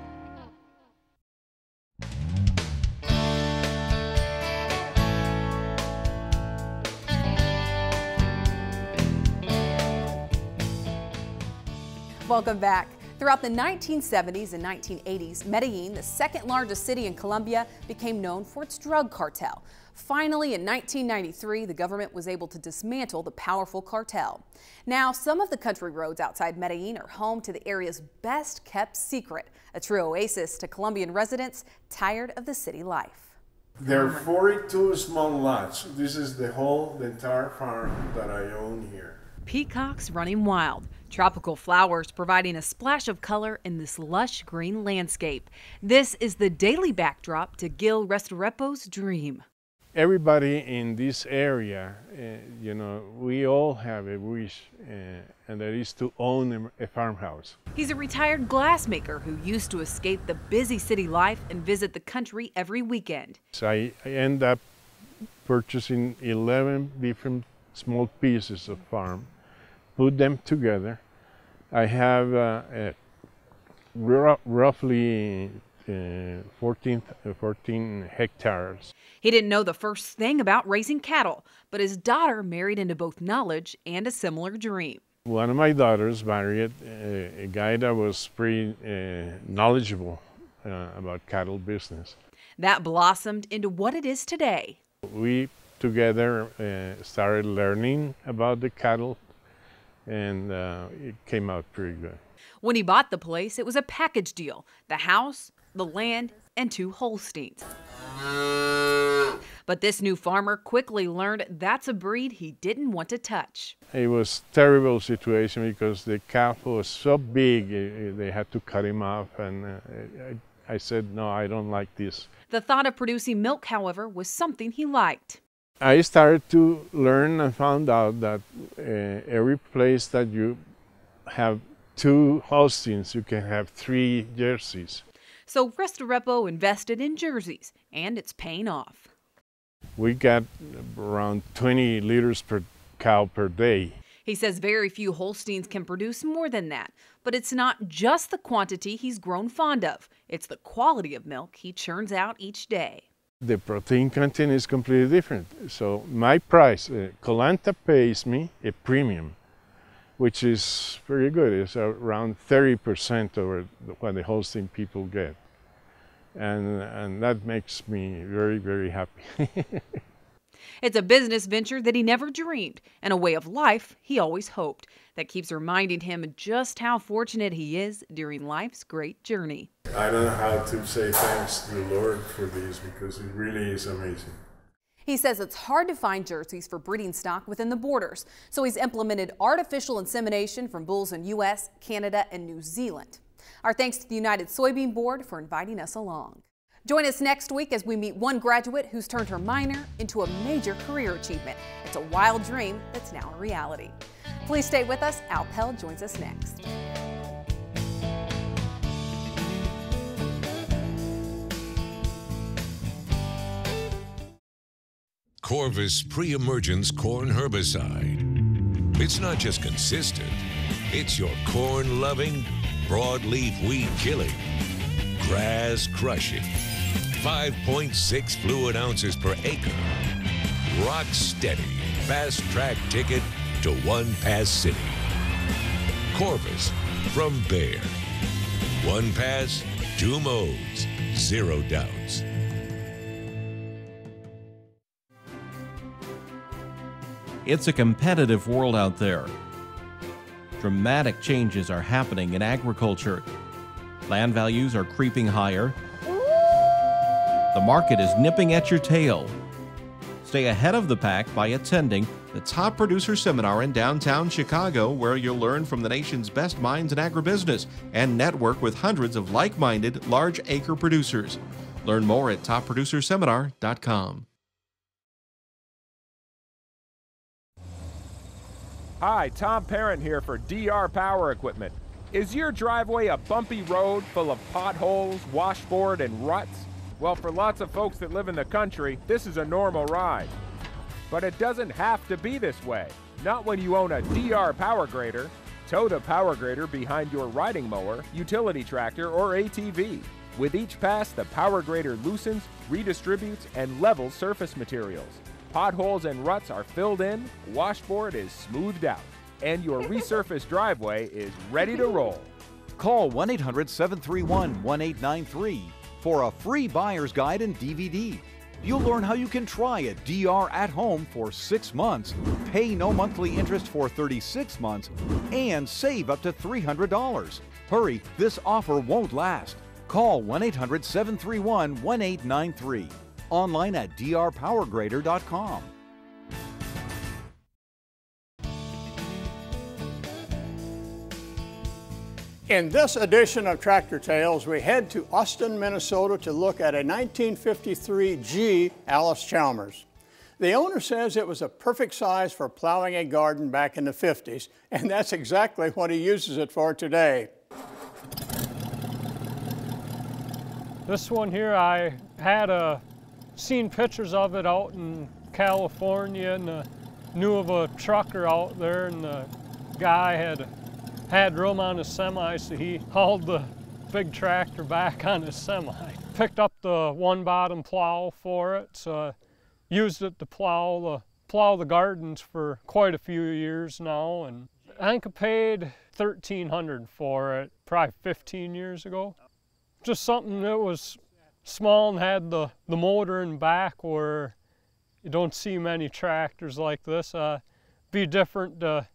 Welcome back. Throughout the 1970s and 1980s, Medellin, the second largest city in Colombia, became known for its drug cartel. Finally, in 1993, the government was able to dismantle the powerful cartel. Now, some of the country roads outside Medellin are home to the area's best kept secret, a true oasis to Colombian residents tired of the city life. There are 42 small lots. This is the entire farm that I own here. Peacocks running wild, tropical flowers providing a splash of color in this lush green landscape. This is the daily backdrop to Gil Restrepo's dream. Everybody in this area, you know, we all have a wish, and that is to own a farmhouse. He's a retired glassmaker who used to escape the busy city life and visit the country every weekend. So I end up purchasing 11 different small pieces of farm, put them together. I have roughly 14 hectares. He didn't know the first thing about raising cattle, but his daughter married into both knowledge and a similar dream. One of my daughters married a guy that was pretty knowledgeable about cattle business. That blossomed into what it is today. We together started learning about the cattle, and it came out pretty good. When he bought the place, it was a package deal: the house, the land, and 2 Holsteins. But this new farmer quickly learned that's a breed he didn't want to touch. It was a terrible situation because the calf was so big, they had to cut him off, and I said, no, I don't like this. The thought of producing milk, however, was something he liked. I started to learn and found out that every place that you have 2 Holsteins, you can have 3 Jerseys. So Restarepo invested in jerseys, and it's paying off. We got around 20 liters per cow per day. He says very few Holsteins can produce more than that, but it's not just the quantity he's grown fond of. It's the quality of milk he churns out each day. The protein content is completely different. So my price, Colanta pays me a premium, which is very good. It's around 30% over what the Holstein people get. And that makes me very, very happy. It's a business venture that he never dreamed, and a way of life he always hoped, that keeps reminding him just how fortunate he is during life's great journey. I don't know how to say thanks to the Lord for this, because it really is amazing. He says it's hard to find jerseys for breeding stock within the borders, so he's implemented artificial insemination from bulls in U.S., Canada, and New Zealand. Our thanks to the United Soybean Board for inviting us along. Join us next week as we meet one graduate who's turned her minor into a major career achievement. It's a wild dream that's now a reality. Please stay with us. Al Pell joins us next. Corvus pre-emergence corn herbicide. It's not just consistent, it's your corn-loving, broadleaf weed killing, grass crushing, 5.6 fluid ounces per acre, rock steady, fast track ticket to 1 pass city. Corvus from Bayer. 1 pass, 2 modes, 0 doubts. It's a competitive world out there. Dramatic changes are happening in agriculture. Land values are creeping higher. The market is nipping at your tail. Stay ahead of the pack by attending the Top Producer Seminar in downtown Chicago, where you'll learn from the nation's best minds in agribusiness and network with hundreds of like-minded large acre producers. Learn more at topproducerseminar.com. Hi, Tom Parent here for DR Power Equipment. Is your driveway a bumpy road full of potholes, washboard, and ruts? Well, for lots of folks that live in the country, this is a normal ride. But it doesn't have to be this way. Not when you own a DR Power Grader. Tow the Power Grader behind your riding mower, utility tractor, or ATV. With each pass, the Power Grader loosens, redistributes, and levels surface materials. Potholes and ruts are filled in, washboard is smoothed out, and your resurfaced driveway is ready to roll. Call 1-800-731-1893 for a free buyer's guide and DVD. You'll learn how you can try a DR at home for 6 months, pay no monthly interest for 36 months, and save up to $300. Hurry, this offer won't last. Call 1-800-731-1893. Online at drpowergrader.com. In this edition of Tractor Tales, we head to Austin, Minnesota to look at a 1953 G Allis Chalmers. The owner says it was a perfect size for plowing a garden back in the 50s, and that's exactly what he uses it for today. This one here, I had seen pictures of it out in California, and knew of a trucker out there, and the guy had room on his semi, so he hauled the big tractor back on his semi. Picked up the one bottom plow for it, so used it to plow the gardens for quite a few years now, and I think I paid $1,300 for it probably 15 years ago. Just something that was small and had the motor in back, where you don't see many tractors like this. Be different to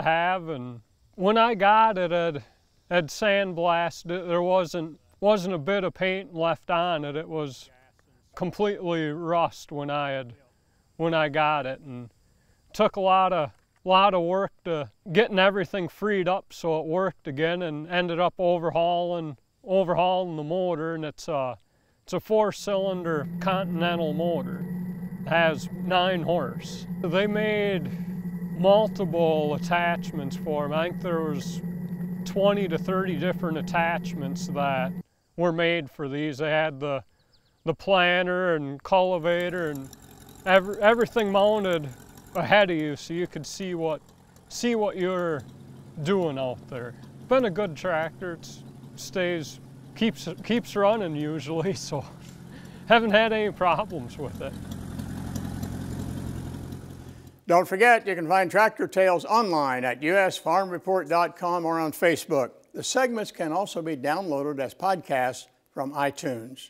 have, and when I got it, it had sandblasted. There wasn't a bit of paint left on it. It was completely rust when I got it, and took a lot of work to getting everything freed up so it worked again, and ended up overhauling the motor. And it's a 4-cylinder Continental motor. It has 9 horse. They made multiple attachments for them. I think there was 20 to 30 different attachments that were made for these. They had the planter and cultivator and everything mounted ahead of you, so you could see what you're doing out there. Been a good tractor. It keeps running usually, so haven't had any problems with it. Don't forget, you can find Tractor Tales online at usfarmreport.com or on Facebook. The segments can also be downloaded as podcasts from iTunes.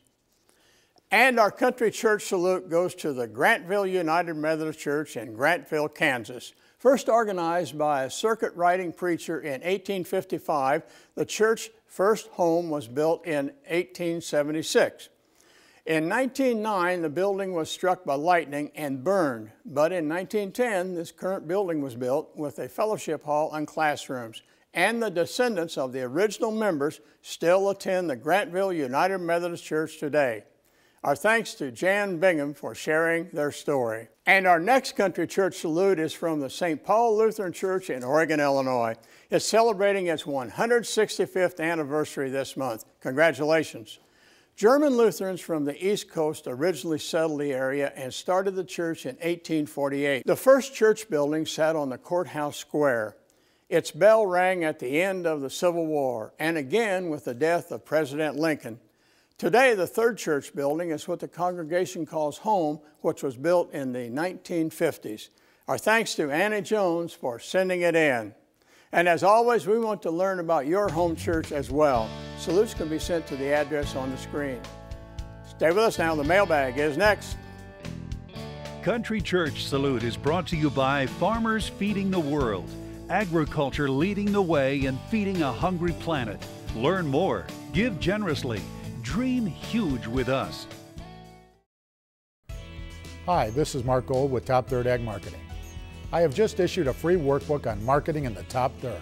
And our country church salute goes to the Grantville United Methodist Church in Grantville, Kansas. First organized by a circuit-riding preacher in 1855, the church's first home was built in 1876. In 1909, the building was struck by lightning and burned, but in 1910, this current building was built with a fellowship hall and classrooms, and the descendants of the original members still attend the Grantville United Methodist Church today. Our thanks to Jan Bingham for sharing their story. And our next country church salute is from the St. Paul Lutheran Church in Oregon, Illinois. It's celebrating its 165th anniversary this month. Congratulations. German Lutherans from the East Coast originally settled the area and started the church in 1848. The first church building sat on the courthouse square. Its bell rang at the end of the Civil War and again with the death of President Lincoln. Today, the third church building is what the congregation calls home, which was built in the 1950s. Our thanks to Annie Jones for sending it in. And as always, we want to learn about your home church as well. Salutes can be sent to the address on the screen. Stay with us now. The mailbag is next. Country Church Salute is brought to you by Farmers Feeding the World. Agriculture leading the way and feeding a hungry planet. Learn more. Give generously. Dream huge with us. Hi, this is Mark Gold with Top Third Ag Marketing. I have just issued a free workbook on marketing in the top third.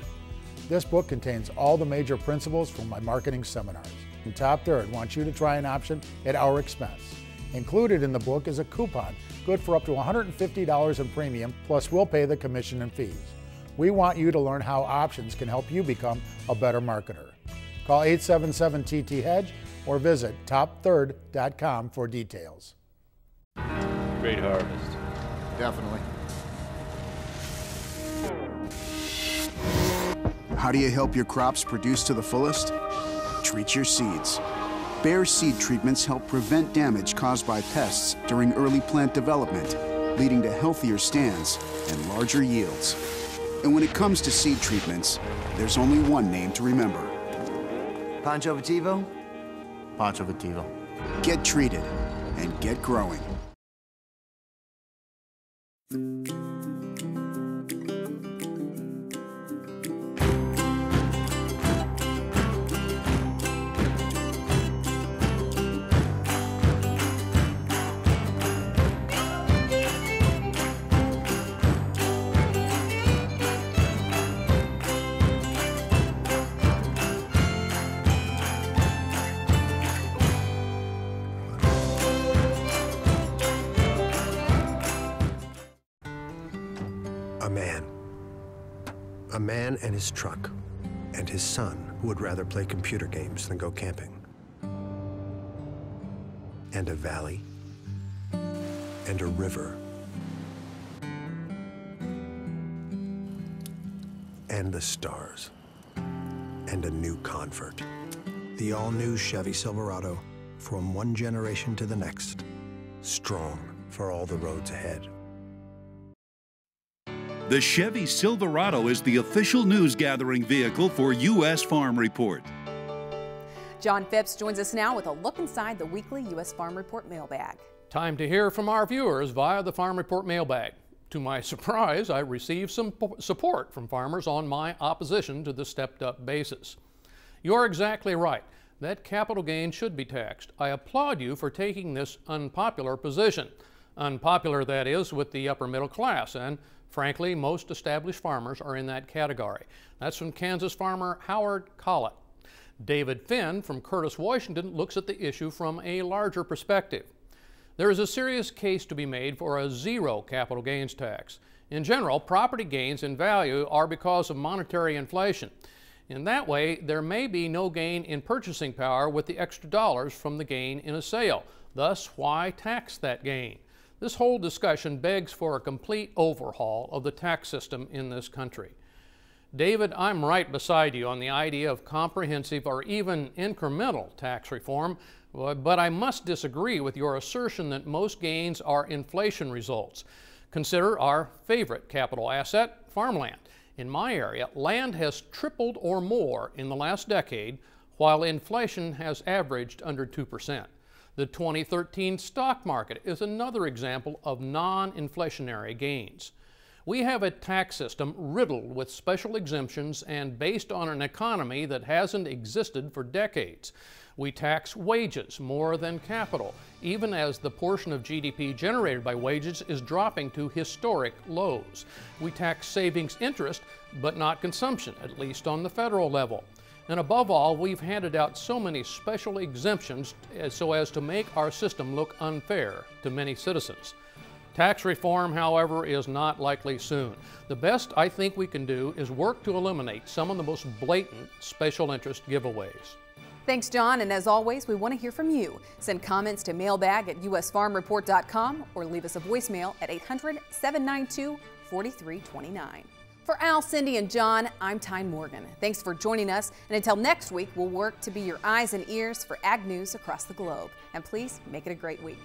This book contains all the major principles from my marketing seminars. And Top Third wants you to try an option at our expense. Included in the book is a coupon good for up to $150 in premium, plus we'll pay the commission and fees. We want you to learn how options can help you become a better marketer. Call 877-TT-HEDGE or visit topthird.com for details. Great harvest. Definitely. How do you help your crops produce to the fullest? Treat your seeds. Bayer seed treatments help prevent damage caused by pests during early plant development, leading to healthier stands and larger yields. And when it comes to seed treatments, there's only one name to remember. Pancho Vitivo? Pancho Vitivo. Get treated and get growing. man and his truck, and his son who would rather play computer games than go camping. And a valley, and a river, and the stars, and a new convert. The all-new Chevy Silverado, from one generation to the next, strong for all the roads ahead. The Chevy Silverado is the official news-gathering vehicle for U.S. Farm Report. John Phipps joins us now with a look inside the weekly U.S. Farm Report mailbag. Time to hear from our viewers via the Farm Report mailbag. To my surprise, I received some support from farmers on my opposition to the stepped-up basis. You're exactly right. That capital gain should be taxed. I applaud you for taking this unpopular position. Unpopular, that is, with the upper middle class, and frankly, most established farmers are in that category. That's from Kansas farmer Howard Collett. David Finn from Curtis, Washington, looks at the issue from a larger perspective. There is a serious case to be made for a zero capital gains tax. In general, property gains in value are because of monetary inflation. In that way, there may be no gain in purchasing power with the extra dollars from the gain in a sale. Thus, why tax that gain? This whole discussion begs for a complete overhaul of the tax system in this country. David, I'm right beside you on the idea of comprehensive or even incremental tax reform, but I must disagree with your assertion that most gains are inflation results. Consider our favorite capital asset, farmland. In my area, land has tripled or more in the last decade, while inflation has averaged under 2%. The 2013 stock market is another example of non-inflationary gains. We have a tax system riddled with special exemptions and based on an economy that hasn't existed for decades. We tax wages more than capital, even as the portion of GDP generated by wages is dropping to historic lows. We tax savings interest, but not consumption, at least on the federal level. And above all, we've handed out so many special exemptions so as to make our system look unfair to many citizens. Tax reform, however, is not likely soon. The best I think we can do is work to eliminate some of the most blatant special interest giveaways. Thanks, John, and as always, we want to hear from you. Send comments to mailbag@usfarmreport.com or leave us a voicemail at 800-792-4329. For Al, Cindy, and John, I'm Tyne Morgan. Thanks for joining us, and until next week, we'll work to be your eyes and ears for ag news across the globe. And please make it a great week.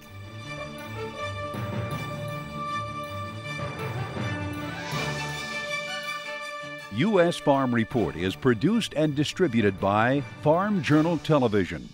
U.S. Farm Report is produced and distributed by Farm Journal Television.